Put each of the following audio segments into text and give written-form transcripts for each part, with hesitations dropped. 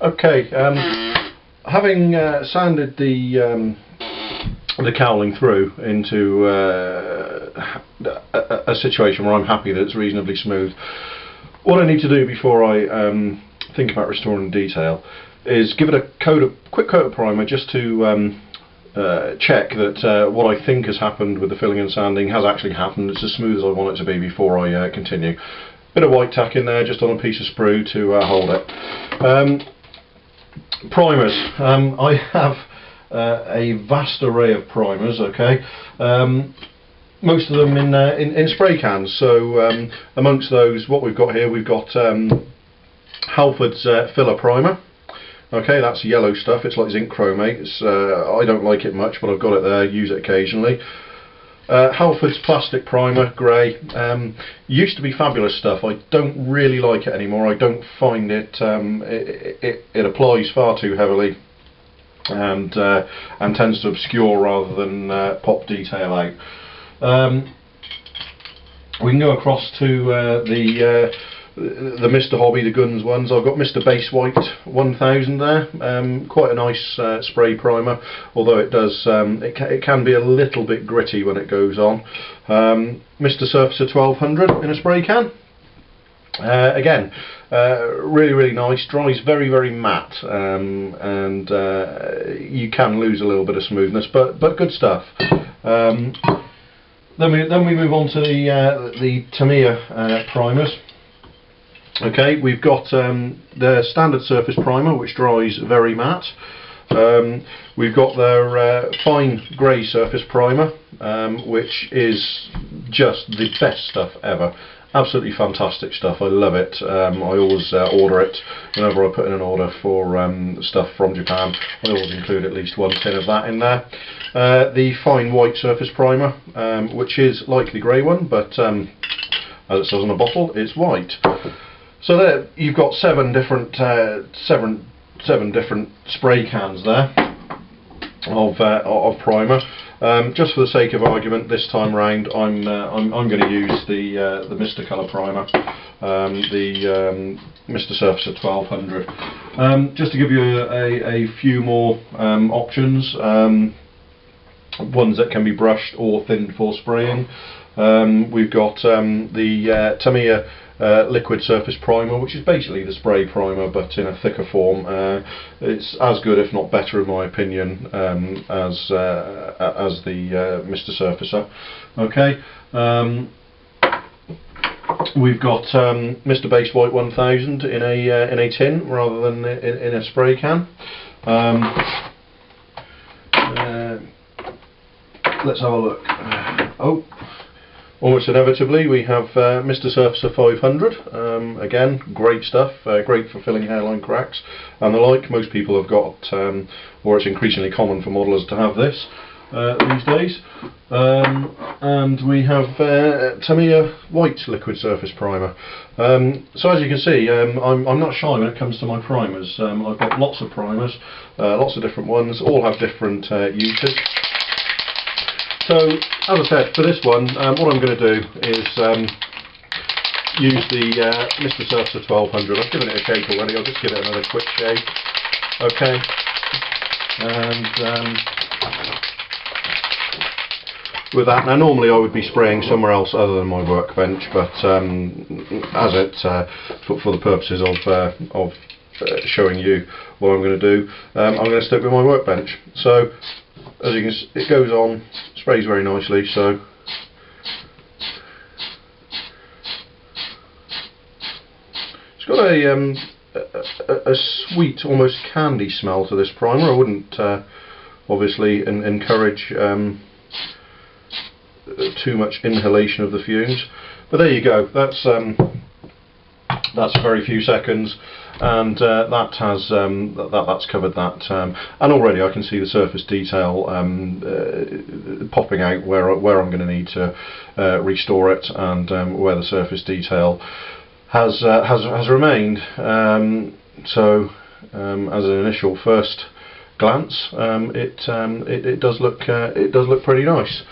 Okay, having sanded the cowling through into a situation where I'm happy that it's reasonably smooth, what I need to do before I think about restoring detail is give it a quick coat of primer, just to check that what I think has happened with the filling and sanding has actually happened. It's as smooth as I want it to be before I continue. Bit of white tack in there just on a piece of sprue to hold it. Primers. I have a vast array of primers. Okay, most of them in spray cans. So amongst those, what we've got here, we've got Halford's filler primer. Okay, that's yellow stuff. It's like zinc chromate. I don't like it much, but I've got it there. Use it occasionally. Halford's plastic primer, grey. Used to be fabulous stuff. I don't really like it anymore. I don't find it it applies far too heavily and tends to obscure rather than pop detail out. We can go across to the Mr. Hobby, the Guns ones. I've got Mr. Base White 1000 there. Quite a nice spray primer, although it does it can be a little bit gritty when it goes on. Mr. Surfacer 1200 in a spray can. Again, really nice. Dries very matte, and you can lose a little bit of smoothness, but good stuff. Then we move on to the Tamiya primers. Okay, we've got their standard surface primer, which dries very matte. We've got their fine grey surface primer, which is just the best stuff ever. Absolutely fantastic stuff. I love it. I always order it whenever I put in an order for stuff from Japan. I always include at least one tin of that in there. The fine white surface primer, which is like the grey one, but as it says on the bottle, it's white. So there, you've got seven different spray cans there of primer. Just for the sake of argument, this time round, I'm going to use the Mr. Colour primer, the Mr. Surfacer 1200. Just to give you a few more options, ones that can be brushed or thinned for spraying. We've got the Tamiya liquid surface primer, which is basically the spray primer but in a thicker form. It's as good, if not better, in my opinion, as the Mr. Surfacer. Okay, we've got Mr. Base White 1000 in a tin rather than in a spray can. Let's have a look. Oh. Almost inevitably, we have Mr. Surfacer 500. Again, great stuff, great for filling hairline cracks and the like. Most people have got, or it's increasingly common for modelers to have this these days. And we have Tamiya white liquid surface primer. So as you can see, I'm not shy when it comes to my primers. I've got lots of primers, lots of different ones, all have different uses. So, as I said, for this one, what I'm going to do is use the Mr. Surfacer 1200. I've given it a shake already, I'll just give it another quick shake. Okay, and with that, now normally I would be spraying somewhere else other than my workbench, but as it, for the purposes of showing you what I'm going to do, I'm going to stick with my workbench. So, as you can see, it goes on, sprays very nicely, so it's got a sweet, almost candy smell to this primer. I wouldn't obviously encourage too much inhalation of the fumes, but there you go. That's a very few seconds, and that's covered that. And already I can see the surface detail popping out where I'm going to need to restore it, and where the surface detail has remained. So as an initial first glance, it does look pretty nice.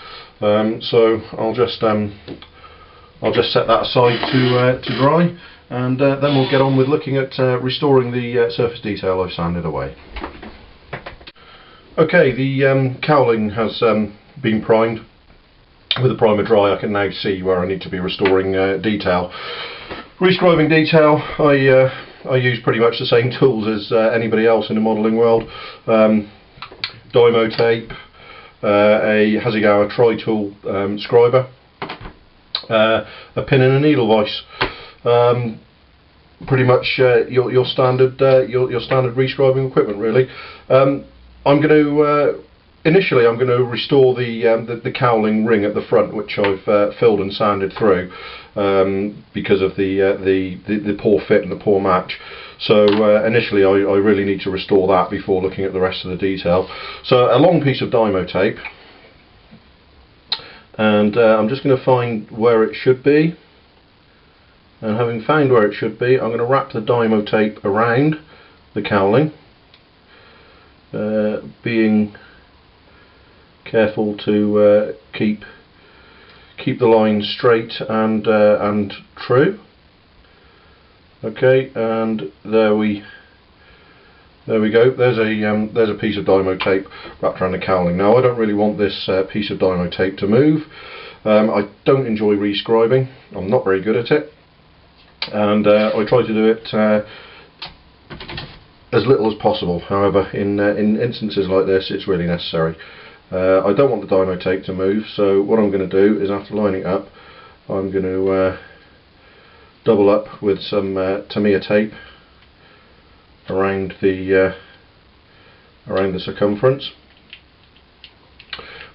So I'll just set that aside to dry, and then we'll get on with looking at restoring the surface detail I've sanded away. Okay, the cowling has been primed. With the primer dry, I can now see where I need to be restoring detail. Rescribing detail, I use pretty much the same tools as anybody else in the modelling world. Dymo tape, a Hasegawa tri-tool scriber, a pin and a needle vise. Pretty much your standard rescribing equipment, really. Initially I'm going to restore the cowling ring at the front, which I've filled and sanded through because of the poor fit and the poor match. So initially I really need to restore that before looking at the rest of the detail. So a long piece of Dymo tape, and I'm just going to find where it should be, and having found where it should be, I'm going to wrap the Dymo tape around the cowling, being careful to keep the line straight and true. Okay, and there we go. There's a piece of Dymo tape wrapped around the cowling. Now I don't really want this piece of Dymo tape to move. I don't enjoy rescribing. I'm not very good at it, and I try to do it as little as possible. However, in instances like this, it's really necessary. I don't want the Dymo tape to move, so what I'm going to do is, after lining it up, I'm going to double up with some Tamiya tape around the circumference,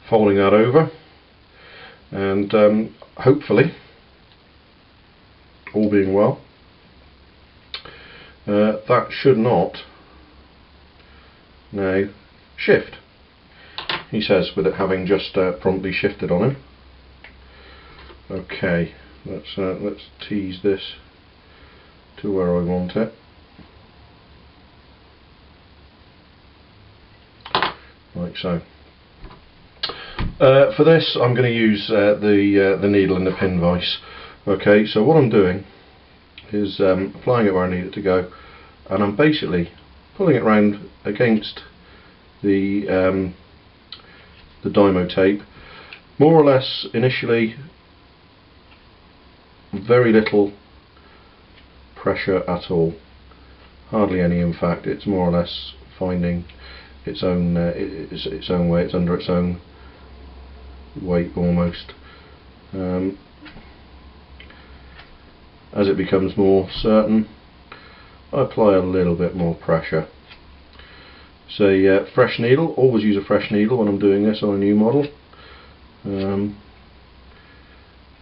folding that over, and hopefully, all being well, that should not now shift. He says, with it having just promptly shifted on him. Okay, let's tease this to where I want it. Like so. For this, I'm going to use the needle and the pin vise. Okay, so what I'm doing is applying it where I need it to go, and I'm basically pulling it round against the Dymo tape, more or less initially, very little pressure at all, hardly any in fact. It's more or less finding its own way. It's under its own weight almost. As it becomes more certain, I apply a little bit more pressure. So fresh needle, always use a fresh needle when I'm doing this on a new model.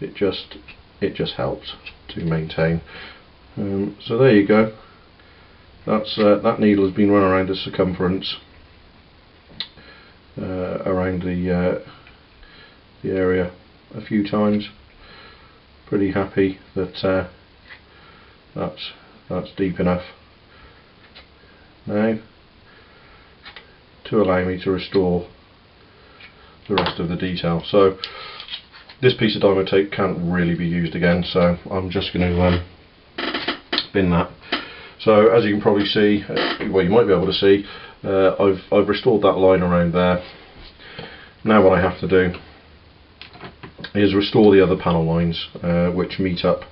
It just helps to maintain. So there you go. That needle has been run around the circumference, around the area a few times. Pretty happy that that's deep enough now to allow me to restore the rest of the detail. So this piece of Dymo tape can't really be used again, so I'm just going to bin that. So as you can probably see, well, you might be able to see, I've restored that line around there. Now what I have to do is restore the other panel lines which meet up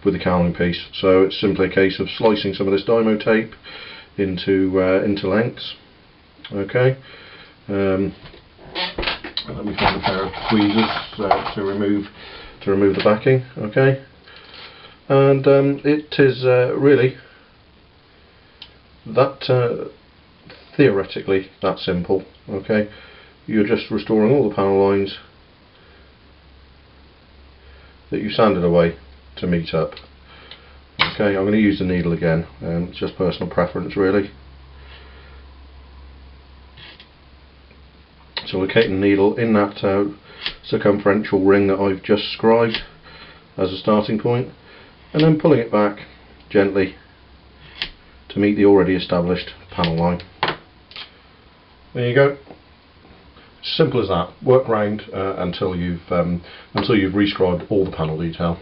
with the cowling piece. So it's simply a case of slicing some of this Dymo tape into lengths. Okay, let me find a pair of tweezers to remove the backing. Okay, and it is really that theoretically that simple. Okay, you're just restoring all the panel lines that you sanded away to meet up. Okay, I'm going to use the needle again, it's just personal preference really. So locating the needle in that circumferential ring that I've just scribed as a starting point, and then pulling it back gently to meet the already established panel line. There you go. Simple as that. Work round until you've rescribed all the panel detail.